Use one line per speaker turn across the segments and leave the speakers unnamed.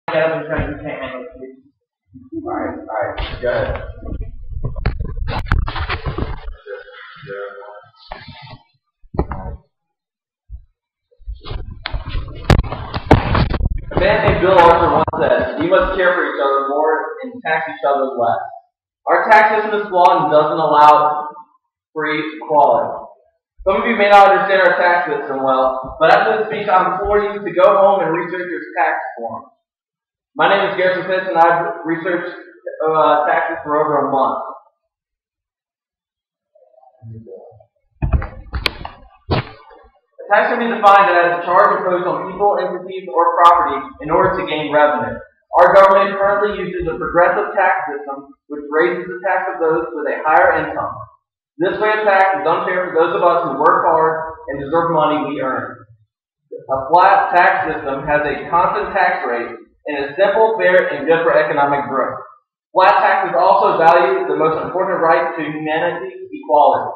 Alright, go ahead. A man named Bill Arthur once said, "We must care for each other more and tax each other less." Our tax system is flawed and doesn't allow free equality. Some of you may not understand our tax system well, but after this speech, I implore you to go home and research your tax form. My name is Garrison Pitts, and I've researched taxes for over a month. A tax can be defined as a charge imposed on people, entities, or property in order to gain revenue. Our government currently uses a progressive tax system which raises the tax of those with a higher income. This way of tax is unfair for those of us who work hard and deserve money we earn. A flat tax system has a constant tax rate and is simple, fair, and good for economic growth. Flat taxes also value the most important right to humanity, equality.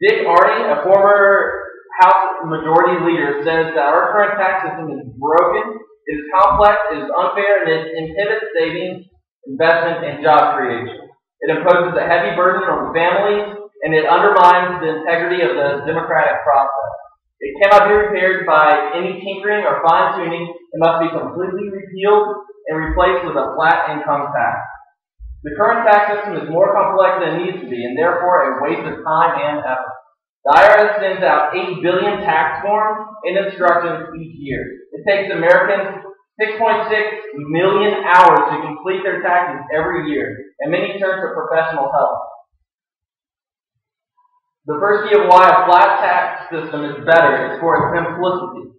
Dick Arney, a former House Majority Leader, says that our current tax system is broken, it is complex, it is unfair, and it inhibits savings, investment, and job creation. It imposes a heavy burden on families, and it undermines the integrity of the democratic process. It cannot be repaired by any tinkering or fine-tuning. It must be completely repealed and replaced with a flat income tax. The current tax system is more complex than it needs to be, and therefore a waste of time and effort. The IRS sends out 8 billion tax forms and instructions each year. It takes Americans 6.6 million hours to complete their taxes every year, and many turn to professional help. The first key of why a flat tax system is better is for its simplicity.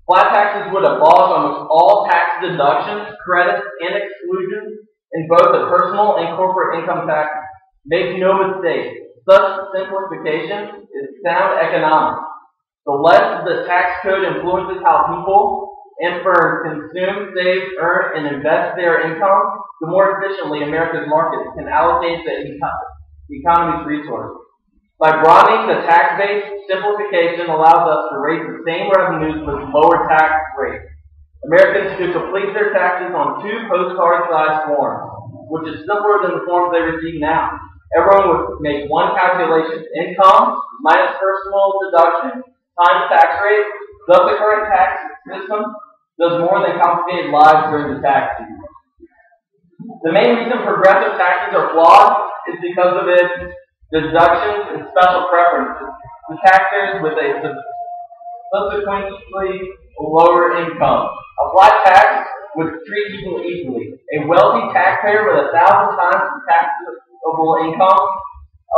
Flat taxes would abolish almost all tax deductions, credits, and exclusions in both the personal and corporate income taxes. Make no mistake, such simplification is sound economics. The less the tax code influences how people and firms consume, save, earn, and invest their income, the more efficiently America's markets can allocate the economy's resources. By broadening the tax base, simplification allows us to raise the same revenues with lower tax rates. Americans could complete their taxes on 2 postcard-sized forms, which is simpler than the forms they receive now. Everyone would make one calculation: income minus personal deduction times tax rate. Thus, the current tax system does more than complicated lives during the tax season. The main reason progressive taxes are flawed is because of its deductions and special preferences to taxpayers with a subsequently lower income. A flat tax would treat people equally. A wealthy taxpayer with 1,000 times the taxable income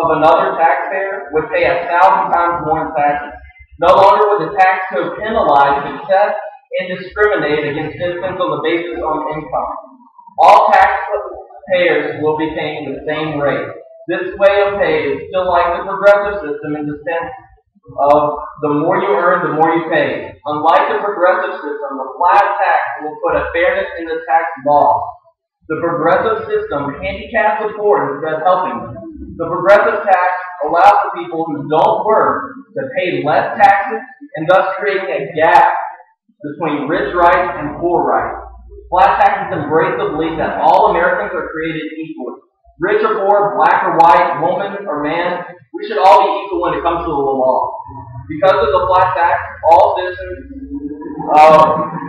of another taxpayer would pay 1,000 times more in taxes. No longer would the tax code penalize success and discriminate against citizens on the basis of income. All taxpayers will be paying the same rate. This way of pay is still like the progressive system in the sense of the more you earn, the more you pay. Unlike the progressive system, the flat tax will put a fairness in the tax law. The progressive system handicaps the poor instead of helping them. The progressive tax allows for people who don't work to pay less taxes and thus creating a gap between rich rights and poor rights. Flat taxes embrace the belief that all Americans are created equally. Rich or poor, black or white, woman or man, we should all be equal when it comes to the law. Because of the flat tax, all citizens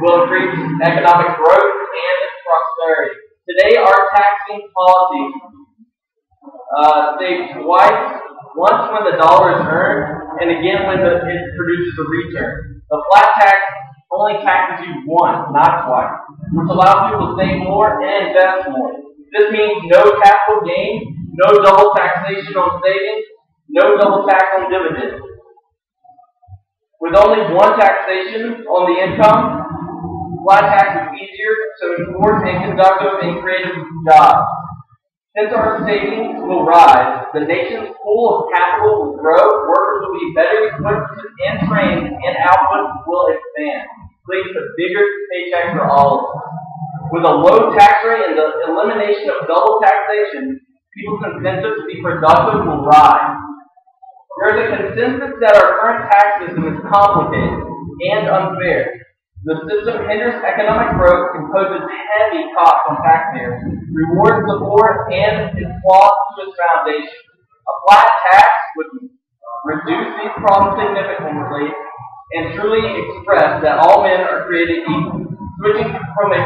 will increase economic growth and prosperity. Today, our taxing policy saves twice, once when the dollar is earned, and again when it produces a return. The flat tax only taxes you once, not twice, which allows people to save more and invest more. This means no capital gain, no double taxation on savings, no double tax on dividends. With only one taxation on the income, flat tax is easier to enforce and conductive and creative jobs. Since our savings will rise, the nation's pool of capital will grow, workers will be better equipped and trained, and output will expand, leading to bigger paychecks for all of us. With a low tax rate and the elimination of double taxation, people's incentive to be productive will rise. There is a consensus that our current tax system is complicated and unfair. The system hinders economic growth, imposes heavy costs on taxpayers, rewards the poor, and is flawed to its foundation. A flat tax would reduce these problems significantly and truly express that all men are created equal. Switching from a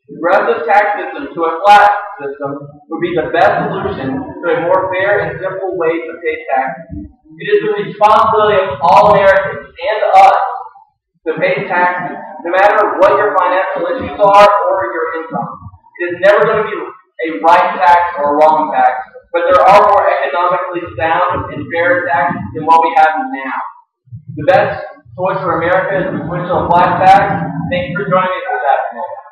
progressive tax system to a flat system would be the best solution to a more fair and simple way to pay taxes. It is the responsibility of all Americans and us to pay taxes, no matter what your financial issues are or your income. It is never going to be a right tax or a wrong tax, but there are more economically sound and fair taxes than what we have now. The best choice for America is to switch to a flat tax. Thank you for joining me this afternoon.